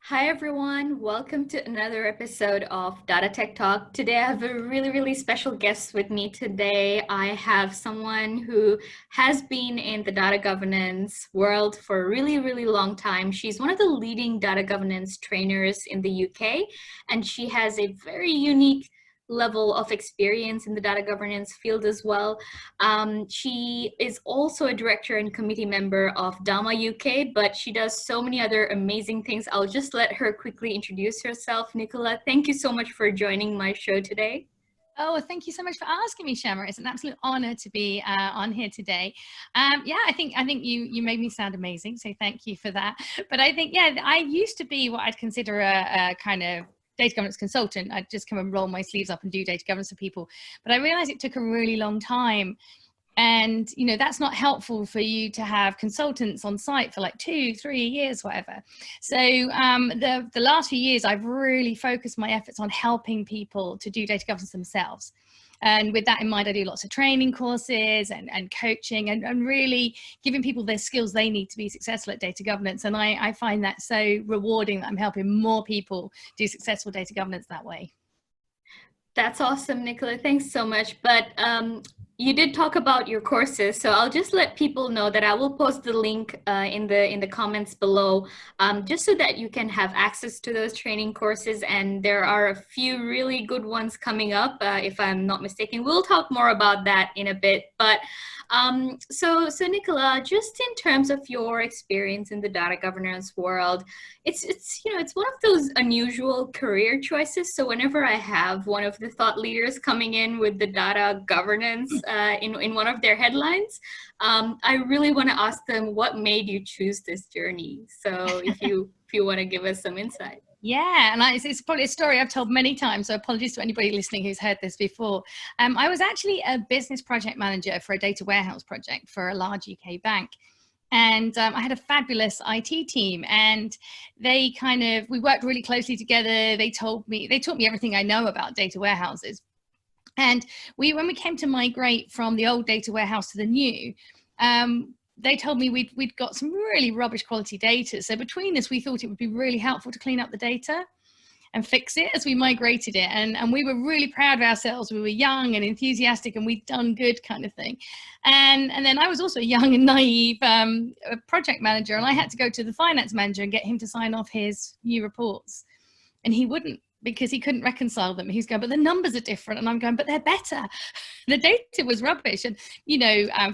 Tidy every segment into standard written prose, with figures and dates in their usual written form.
Hi everyone, welcome to another episode of Data Tech Talk. Today I have a really special guest with me today. I have someone who has been in the data governance world for a really long time. She's one of the leading data governance trainers in the UK, and she has a very unique level of experience in the data governance field as well. She is also a director and committee member of DAMA UK, but she does so many other amazing things. I'll just let her quickly introduce herself. Nicola, thank you so much for joining my show today. Oh, thank you so much for asking me, Shamma. It's an absolute honor to be on here today. Yeah, I think you made me sound amazing, so thank you for that. But I think, yeah, I used to be what I'd consider a kind of data governance consultant. I'd just come and roll my sleeves up and do data governance for people. But I realized it took a really long time. And, you know, that's not helpful for you to have consultants on site for like 2-3 years, whatever. So the last few years, I've really focused my efforts on helping people to do data governance themselves. And with that in mind, I do lots of training courses and coaching and really giving people the skills they need to be successful at data governance. And I find that so rewarding that I'm helping more people do successful data governance that way. That's awesome, Nicola. Thanks so much. But you did talk about your courses, so I'll just let people know that I will post the link in the comments below, just so that you can have access to those training courses. And there are a few really good ones coming up, if I'm not mistaken. We'll talk more about that in a bit. But so Nicola, just in terms of your experience in the data governance world, it's one of those unusual career choices. So whenever I have one of the thought leaders coming in with the data governance in one of their headlines, I really want to ask them what made you choose this journey. So if you want to give us some insight. Yeah, and it's probably a story I've told many times, so apologies to anybody listening who's heard this before. I was actually a business project manager for a data warehouse project for a large UK bank. And I had a fabulous IT team, and we worked really closely together. They taught me everything I know about data warehouses. And when we came to migrate from the old data warehouse to the new, they told me we'd got some really rubbish quality data. So between us, we thought it would be really helpful to clean up the data and fix it as we migrated it. And we were really proud of ourselves. We were young and enthusiastic, and we'd done good, kind of thing. And then I was also a young and naive project manager, and I had to go to the finance manager and get him to sign off his new reports. And he wouldn't, because he couldn't reconcile them. He's going, but the numbers are different. And I'm going, but they're better. The data was rubbish. And,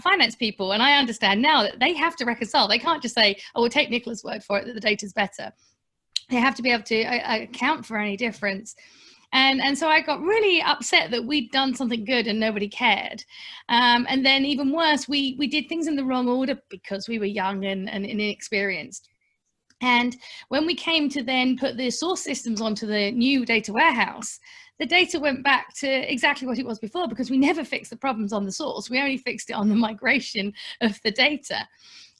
finance people, and I understand now that they have to reconcile. They can't just say, oh, we'll take Nicola's word for it that the data's better. They have to be able to account for any difference. And so I got really upset that we'd done something good and nobody cared. And then even worse, we did things in the wrong order because we were young and inexperienced. And when we came to then put the source systems onto the new data warehouse, the data went back to exactly what it was before, because we never fixed the problems on the source. We only fixed it on the migration of the data.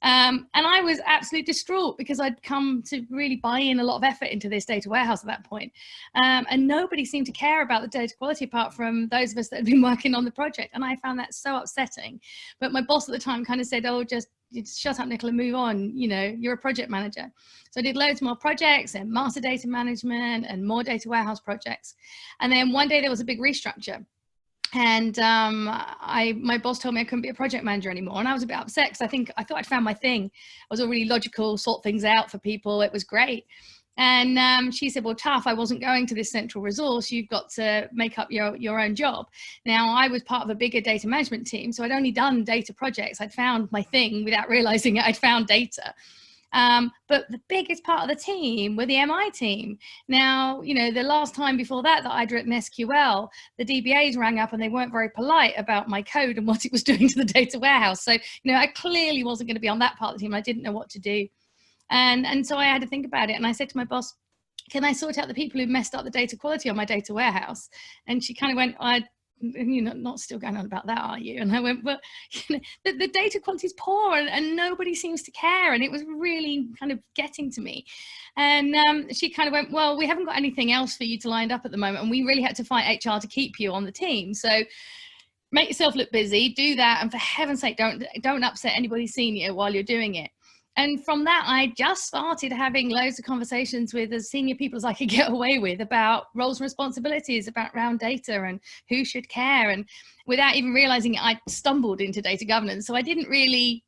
And I was absolutely distraught, because I'd come to really buy in a lot of effort into this data warehouse at that point. And nobody seemed to care about the data quality apart from those of us that had been working on the project. And I found that so upsetting. But my boss at the time kind of said, oh, just shut up, Nicola, move on. You're a project manager. So I did loads more projects and master data management and more data warehouse projects. And then one day there was a big restructure. And my boss told me I couldn't be a project manager anymore. And I was a bit upset, because I thought I'd found my thing. I was all really logical, sort things out for people. It was great. And she said, well, tough, I wasn't going to this central resource. You've got to make up your own job. Now, I was part of a bigger data management team, so I'd only done data projects. I'd found my thing without realizing it. I'd found data. But the biggest part of the team were the MI team. Now, the last time before that I'd written SQL, the DBAs rang up and they weren't very polite about my code and what it was doing to the data warehouse. So, I clearly wasn't going to be on that part of the team. I didn't know what to do. And so I had to think about it. And I said to my boss, can I sort out the people who messed up the data quality on my data warehouse? And she kind of went, not still going on about that, are you? And I went, but the data quality is poor and nobody seems to care. And it was really kind of getting to me. And she kind of went, well, we haven't got anything else for you to line up at the moment. And we really had to fight HR to keep you on the team. So make yourself look busy, do that, and for heaven's sake, don't upset anybody senior while you're doing it. And from that, I just started having loads of conversations with as senior people as I could get away with about roles and responsibilities, about round data and who should care. And without even realizing it, I stumbled into data governance. So I didn't really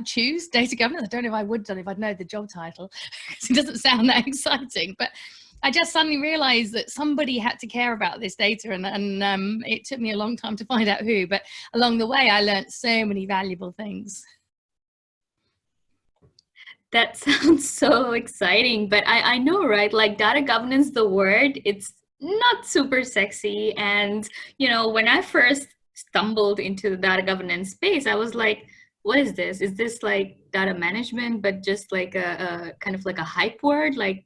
choose data governance. I don't know if I would have done if I'd known the job title, because it doesn't sound that exciting. But I just suddenly realized that somebody had to care about this data, and it took me a long time to find out who. But along the way, I learned so many valuable things. That sounds so exciting, but I know, right? Like data governance, the word, it's not super sexy. And, you know, when I first stumbled into the data governance space, I was like, what is this? Is this like data management, but just like a kind of like a hype word? Like,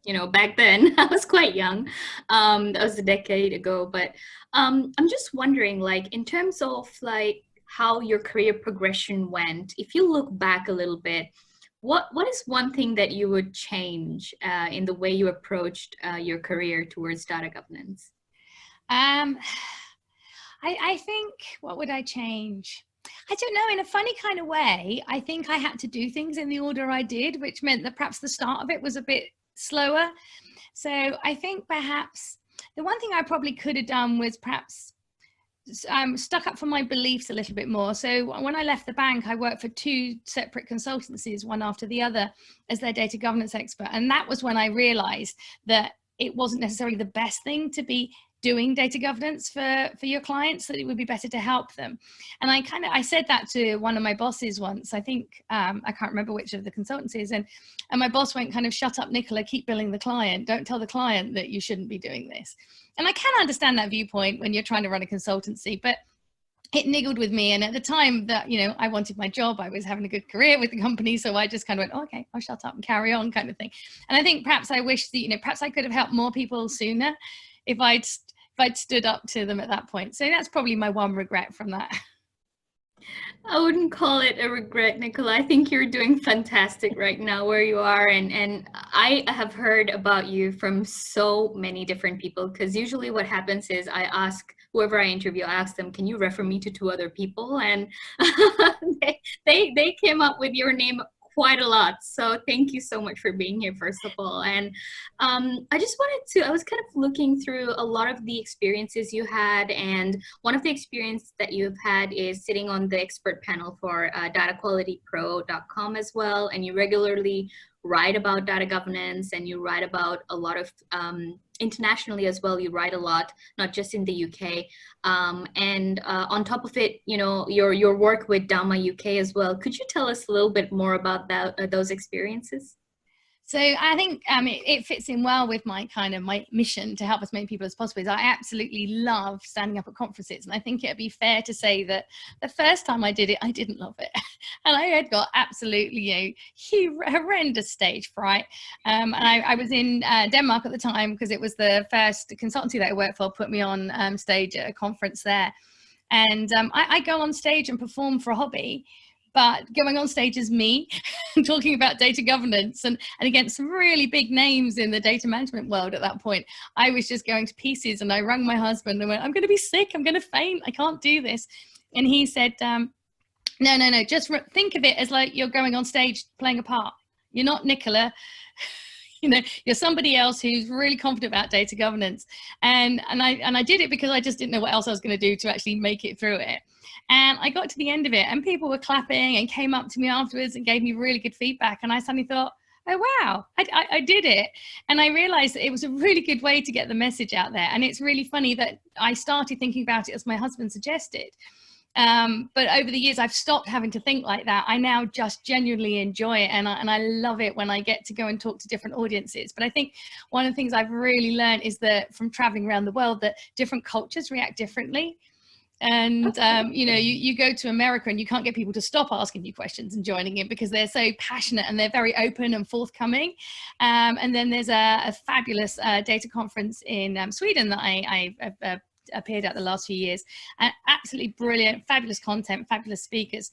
you know, back then I was quite young. That was a decade ago. But I'm just wondering, like, in terms of like how your career progression went, if you look back a little bit, what is one thing that you would change in the way you approached your career towards data governance? I think, what would I change? I don't know, in a funny kind of way, I think I had to do things in the order I did, which meant that perhaps the start of it was a bit slower. So I think perhaps the one thing I probably could have done was perhaps stuck up for my beliefs a little bit more. So when I left the bank, I worked for 2 separate consultancies, one after the other, as their data governance expert. And that was when I realized that it wasn't necessarily the best thing to be doing data governance for your clients, that it would be better to help them. And I said that to one of my bosses once. I think, I can't remember which of the consultancies. And my boss went kind of, shut up, Nicola, keep billing the client. Don't tell the client that you shouldn't be doing this. And I can understand that viewpoint when you're trying to run a consultancy, but it niggled with me. And at the time that, you know, I wanted my job, I was having a good career with the company. So I just kind of went, oh, okay, I'll shut up and carry on, kind of thing. And I think perhaps I wish that, you know, perhaps I could have helped more people sooner if I'd stood up to them at that point. So that's probably my one regret from that. I wouldn't call it a regret, Nicola. I think you're doing fantastic right now where you are. And I have heard about you from so many different people, because usually what happens is I ask whoever I interview, I ask them, can you refer me to 2 other people? And they came up with your name quite a lot. So thank you so much for being here, first of all. And I was kind of looking through a lot of the experiences you had. And one of the experiences that you've had is sitting on the expert panel for dataqualitypro.com as well. And you regularly write about data governance, and you write about a lot of internationally as well. You write a lot, not just in the UK. And on top of it, you know, your work with Dama UK as well. Could you tell us a little bit more about that, those experiences? So I think it fits in well with my mission to help as many people as possible. Is I absolutely love standing up at conferences, and I think it'd be fair to say that the first time I did it, I didn't love it, and I had got absolutely horrendous stage fright. And I was in Denmark at the time, because it was the first consultancy that I worked for put me on stage at a conference there, and I go on stage and perform for a hobby. But going on stage as me, talking about data governance and against some really big names in the data management world at that point, I was just going to pieces. And I rang my husband and went, I'm going to be sick. I'm going to faint. I can't do this. And he said, no, just think of it as like you're going on stage playing a part. You're not Nicola. You know, you're somebody else who's really confident about data governance. And I did it because I just didn't know what else I was going to do to actually make it through it. And I got to the end of it, and people were clapping and came up to me afterwards and gave me really good feedback. And I suddenly thought, oh, wow, I did it. And I realized that it was a really good way to get the message out there. And it's really funny that I started thinking about it as my husband suggested. But over the years, I've stopped having to think like that. I now just genuinely enjoy it. And I love it when I get to go and talk to different audiences. But I think one of the things I've really learned is that from traveling around the world, that different cultures react differently. And, you know, you go to America and you can't get people to stop asking you questions and joining in, because they're so passionate and they're very open and forthcoming. And then there's a fabulous data conference in Sweden that I appeared at the last few years, and absolutely brilliant, fabulous content, fabulous speakers.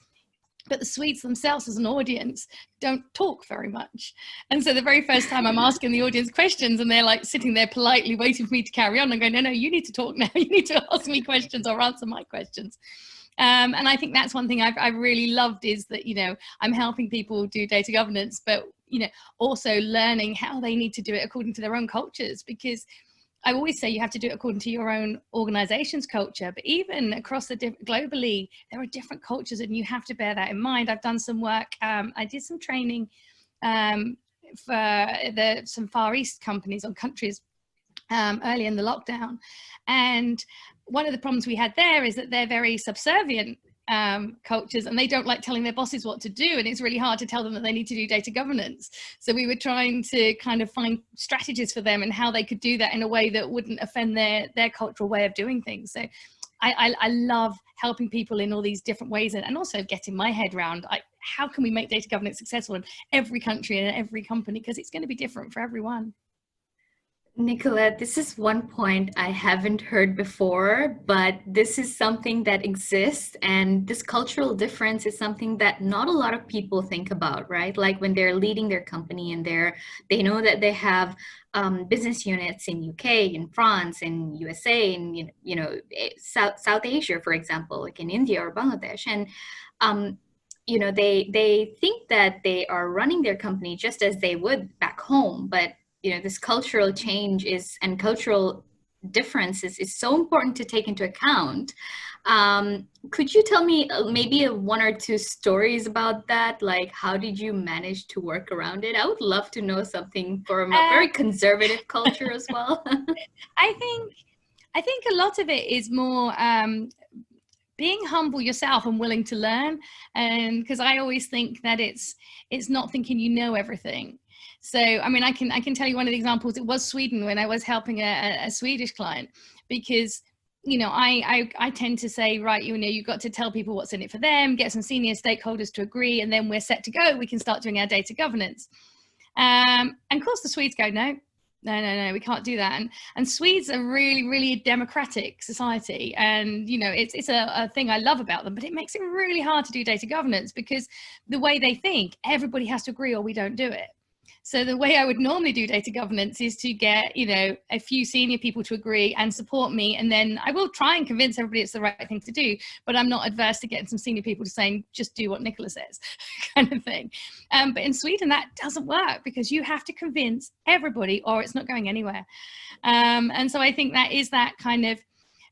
But the Swedes themselves as an audience don't talk very much. And so the very first time I'm asking the audience questions and they're like sitting there politely waiting for me to carry on, I'm going, no, you need to talk now. You need to ask me questions or answer my questions. And I think that's one thing I've really loved is that, you know, I'm helping people do data governance, but, you know, also learning how they need to do it according to their own cultures, because I always say you have to do it according to your own organization's culture, but even across the globally, there are different cultures and you have to bear that in mind. I've done some work, I did some training for some Far East companies or countries early in the lockdown. And one of the problems we had there is that they're very subservient cultures and they don't like telling their bosses what to do, and it's really hard to tell them that they need to do data governance. So we were trying to kind of find strategies for them and how they could do that in a way that wouldn't offend their cultural way of doing things. So I love helping people in all these different ways, and also getting my head around how can we make data governance successful in every country and every company, because it's going to be different for everyone. Nicola, this is one point I haven't heard before, but this is something that exists, and this cultural difference is something that not a lot of people think about, right? Like when they're leading their company and they know that they have business units in UK, in France, in USA, in South Asia, for example, like in India or Bangladesh, and you know, they think that they are running their company just as they would back home, but you know, this cultural change and cultural differences is so important to take into account. Could you tell me maybe one or two stories about that? Like, how did you manage to work around it? I would love to know something from a very conservative culture as well. I think a lot of it is more being humble yourself and willing to learn. And because I always think that it's not thinking you know everything. So, I mean, I can tell you one of the examples. It was Sweden when I was helping a Swedish client, because, you know, I tend to say, right, you know, you've got to tell people what's in it for them, get some senior stakeholders to agree, and then we're set to go. We can start doing our data governance. And of course, the Swedes go, no, we can't do that. And Swedes are really, really a democratic society. And, you know, it's a thing I love about them, but it makes it really hard to do data governance, because the way they think, everybody has to agree or we don't do it. So the way I would normally do data governance is to get, you know, a few senior people to agree and support me. And then I will try and convince everybody it's the right thing to do, but I'm not adverse to getting some senior people to saying, just do what Nicola says, kind of thing. But in Sweden, that doesn't work, because you have to convince everybody or it's not going anywhere. And so I think that is that kind of,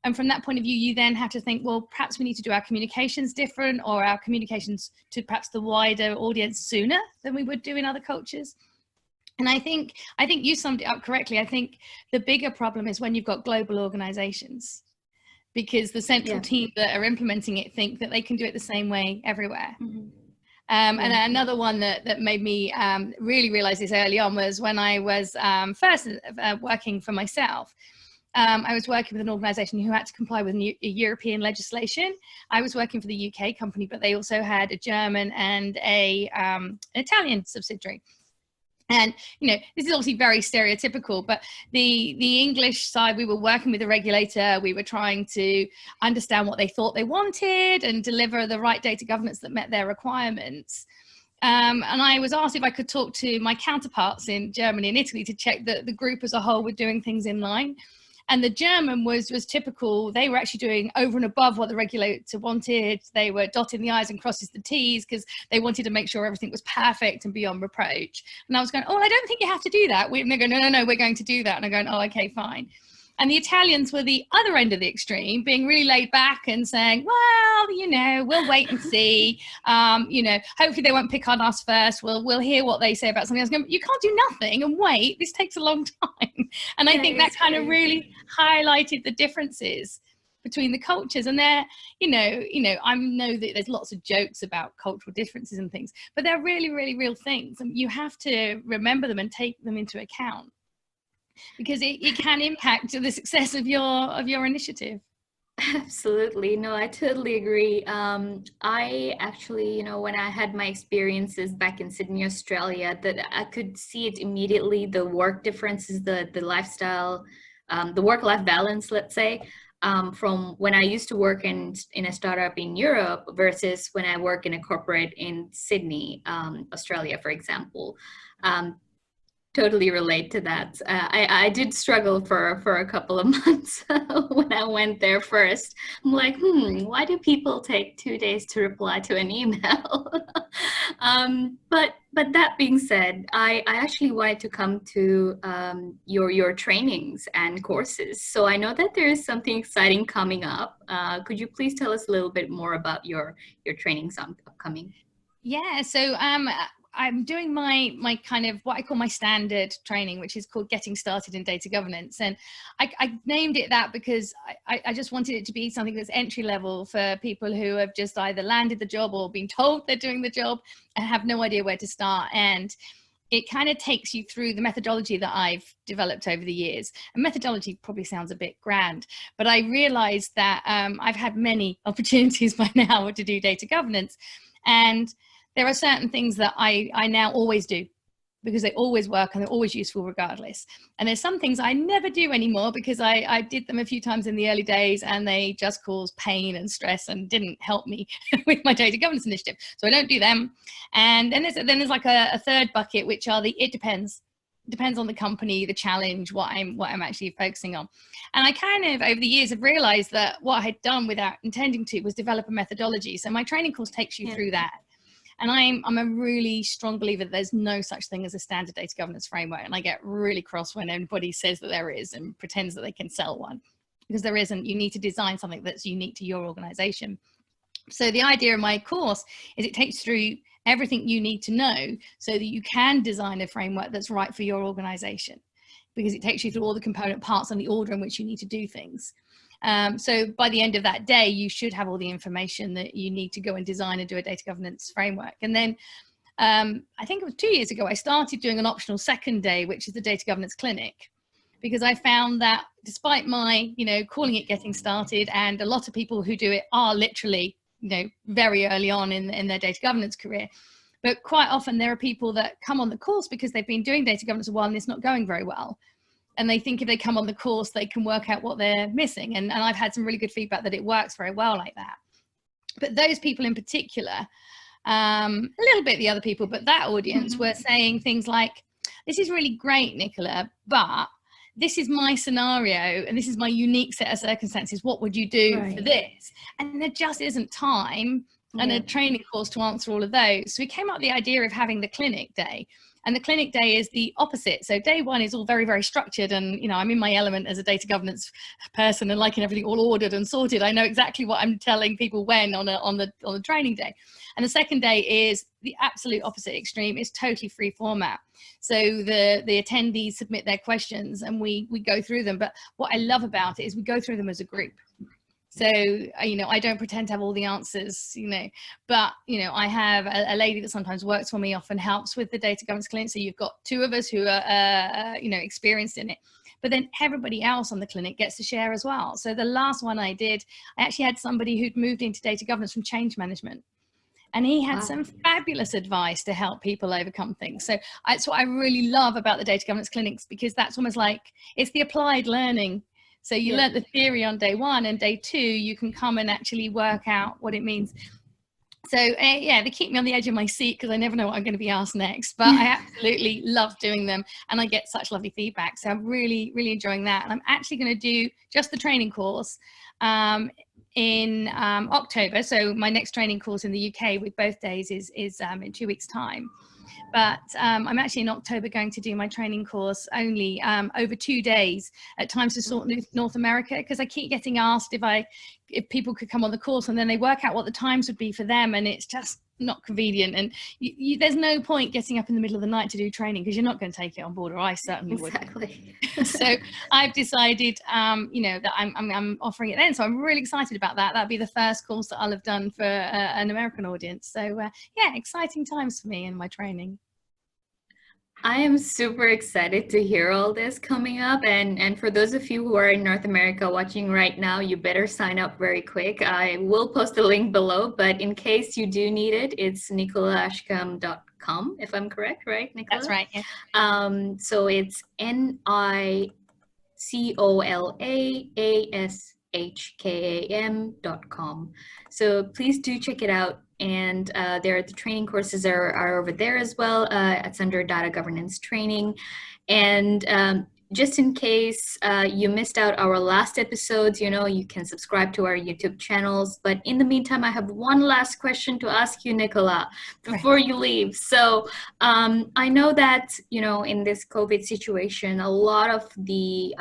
and from that point of view, you then have to think, well, perhaps we need to do our communications different, or our communications to perhaps the wider audience sooner than we would do in other cultures. And I think you summed it up correctly. I think the bigger problem is when you've got global organizations, because the central team that are implementing it think that they can do it the same way everywhere. Mm-hmm. And another one that made me really realize this early on was when I was first working for myself. I was working with an organization who had to comply with European legislation. I was working for the UK company, but they also had a German and an Italian subsidiary. And, you know, this is obviously very stereotypical, but the English side, we were working with the regulator. We were trying to understand what they thought they wanted and deliver the right data governance that met their requirements. And I was asked if I could talk to my counterparts in Germany and Italy to check that the group as a whole were doing things in line. And the German was typical. They were actually doing over and above what the regulator wanted. They were dotting the I's and crosses the T's, because they wanted to make sure everything was perfect and beyond reproach. And I was going, oh, I don't think you have to do that. And they go, no, we're going to do that. And I'm going, oh, okay, fine. And the Italians were the other end of the extreme, being really laid back and saying, well, you know, we'll wait and see. You know, hopefully they won't pick on us first. We'll hear what they say about something else. You can't do nothing and wait. This takes a long time. And I think that kind of really highlighted the differences between the cultures. And they're, you know, I know that there's lots of jokes about cultural differences and things, but they're really, really real things. And you have to remember them and take them into account, because it can impact the success of your initiative. Absolutely. No, I totally agree. I actually, you know, when I had my experiences back in Sydney, Australia, that I could see it immediately, the work differences, the lifestyle, the work-life balance, let's say. from when I used to work in a startup in Europe versus when I work in a corporate in Sydney, Australia, for example. Totally relate to that. I did struggle for a couple of months when I went there first. I'm like, why do people take 2 days to reply to an email? But that being said, I actually wanted to come to your trainings and courses. So I know that there is something exciting coming up. Could you please tell us a little bit more about your trainings upcoming? Yeah, so I'm doing my kind of what I call my standard training, which is called Getting Started in Data Governance. And I named it that because I just wanted it to be something that's entry level for people who have just either landed the job or been told they're doing the job and have no idea where to start. And it kind of takes you through the methodology that I've developed over the years. And methodology probably sounds a bit grand, but I realized that I've had many opportunities by now to do data governance. And there are certain things that I now always do because they always work and they're always useful regardless. And there's some things I never do anymore because I did them a few times in the early days and they just caused pain and stress and didn't help me with my data governance initiative. So I don't do them. And then there's like a third bucket, which are it depends. It depends on the company, the challenge, what I'm actually focusing on. And I kind of, over the years, have realized that what I had done without intending to was develop a methodology. So my training course takes you through that. And I'm a really strong believer that there's no such thing as a standard data governance framework. And I get really cross when anybody says that there is and pretends that they can sell one, because there isn't. You need to design something that's unique to your organization. So the idea of my course is it takes through everything you need to know so that you can design a framework that's right for your organization, because it takes you through all the component parts and the order in which you need to do things. So by the end of that day, you should have all the information that you need to go and design and do a data governance framework. And then I think it was 2 years ago, I started doing an optional second day, which is the data governance clinic, because I found that despite my, calling it Getting Started, and a lot of people who do it are literally, very early on in their data governance career. But quite often there are people that come on the course because they've been doing data governance a while and it's not going very well. And they think if they come on the course, they can work out what they're missing. And I've had some really good feedback that it works very well like that. But those people in particular, a little bit the other people, but that audience were saying things like, this is really great, Nicola, but this is my scenario and this is my unique set of circumstances. What would you do for this? And there just isn't time and a training course to answer all of those. So we came up with the idea of having the clinic day. And the clinic day is the opposite. So day one is all very, very structured. And, I'm in my element as a data governance person and liking everything all ordered and sorted. I know exactly what I'm telling people when on the training day. And the second day is the absolute opposite extreme. It's totally free format. So the attendees submit their questions and we go through them. But what I love about it is we go through them as a group. So, I don't pretend to have all the answers, but, I have a lady that sometimes works for me, often helps with the data governance clinic. So you've got two of us who are, experienced in it, but then everybody else on the clinic gets to share as well. So the last one I did, I actually had somebody who'd moved into data governance from change management. And he had some fabulous advice to help people overcome things. So that's what I really love about the data governance clinics, because that's almost like it's the applied learning. So you learnt the theory on day one, and day two, you can come and actually work out what it means. So they keep me on the edge of my seat because I never know what I'm going to be asked next, but I absolutely love doing them and I get such lovely feedback. So I'm really, really enjoying that. And I'm actually going to do just the training course in October. So my next training course in the UK with both days is in 2 weeks' time. But I'm actually in October going to do my training course only over 2 days at Times to Sort North America, because I keep getting asked if people could come on the course and then they work out what the times would be for them, and it's just not convenient. And there's no point getting up in the middle of the night to do training because you're not going to take it on board, or I certainly wouldn't. So I've decided, that I'm offering it then. So I'm really excited about that. That'll be the first course that I'll have done for an American audience. So exciting times for me in my training. I am super excited to hear all this coming up. And for those of you who are in North America watching right now, you better sign up very quick. I will post a link below, but in case you do need it, it's nicolaashcam.com, if I'm correct, right, Nicola? That's right, yeah. So it's NICOLAASHCAM nicolashkam.com. So please do check it out. And the training courses are over there as well. It's under data governance training. And just in case you missed out our last episodes, you can subscribe to our YouTube channels. But in the meantime, I have one last question to ask you, Nicola, before you leave. So I know that, in this COVID situation, a lot of the,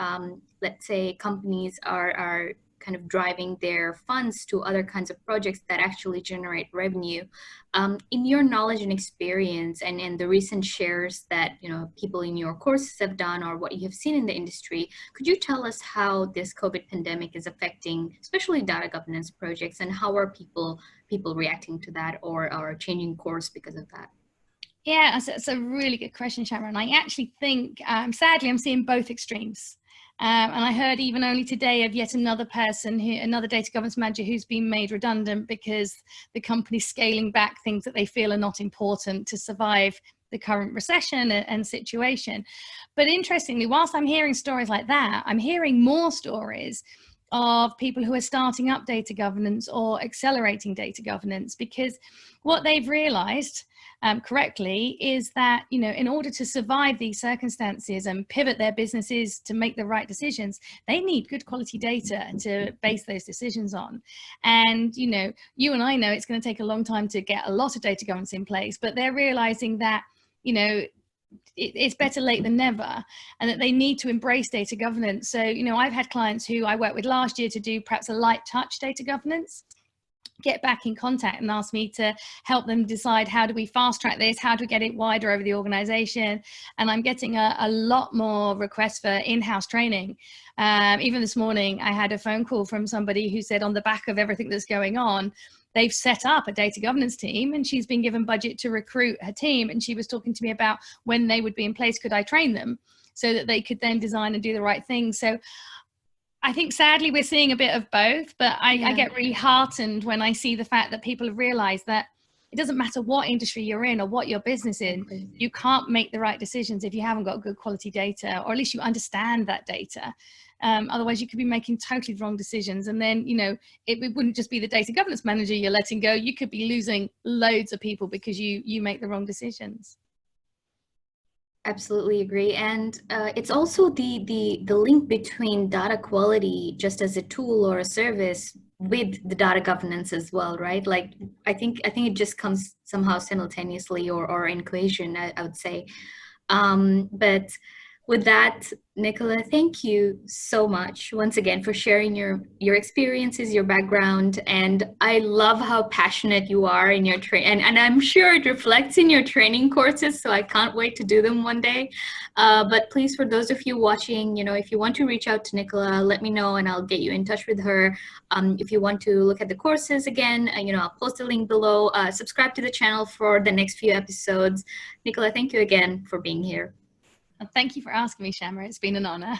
let's say, companies are kind of driving their funds to other kinds of projects that actually generate revenue. In your knowledge and experience and the recent shares that people in your courses have done or what you have seen in the industry, could you tell us how this COVID pandemic is affecting especially data governance projects, and how are people reacting to that or are changing course because of that? Yeah, it's a really good question, Shamma. And I actually think, sadly, I'm seeing both extremes. And I heard even only today of yet another person, another data governance manager who's been made redundant because the company's scaling back things that they feel are not important to survive the current recession and situation. But interestingly, whilst I'm hearing stories like that, I'm hearing more stories of people who are starting up data governance or accelerating data governance, because what they've realized correctly is that, in order to survive these circumstances and pivot their businesses to make the right decisions, they need good quality data to base those decisions on. And, you and I know it's going to take a long time to get a lot of data governance in place, but they're realizing that, it's better late than never, and that they need to embrace data governance. So, I've had clients who I worked with last year to do perhaps a light touch data governance, get back in contact and ask me to help them decide, how do we fast track this? How do we get it wider over the organization? And I'm getting a lot more requests for in-house training. Even this morning, I had a phone call from somebody who said, on the back of everything that's going on, they've set up a data governance team and she's been given budget to recruit her team. And she was talking to me about when they would be in place, could I train them so that they could then design and do the right thing? So I think sadly we're seeing a bit of both, but I get really heartened when I see the fact that people have realized that it doesn't matter what industry you're in or what your business is, you can't make the right decisions if you haven't got good quality data, or at least you understand that data. Otherwise you could be making totally wrong decisions. And then, it wouldn't just be the data governance manager you're letting go. You could be losing loads of people because you make the wrong decisions. Absolutely agree. And it's also the link between data quality just as a tool or a service with the data governance as well, right? Like, I think it just comes somehow simultaneously or in cohesion, I would say. But with that, Nicola, thank you so much once again for sharing your experiences, your background, and I love how passionate you are in your and I'm sure it reflects in your training courses, so I can't wait to do them one day. But please, for those of you watching, if you want to reach out to Nicola, let me know and I'll get you in touch with her. If you want to look at the courses again, I'll post a link below. Subscribe to the channel for the next few episodes. Nicola, thank you again for being here. Thank you for asking me, Shamma. It's been an honor.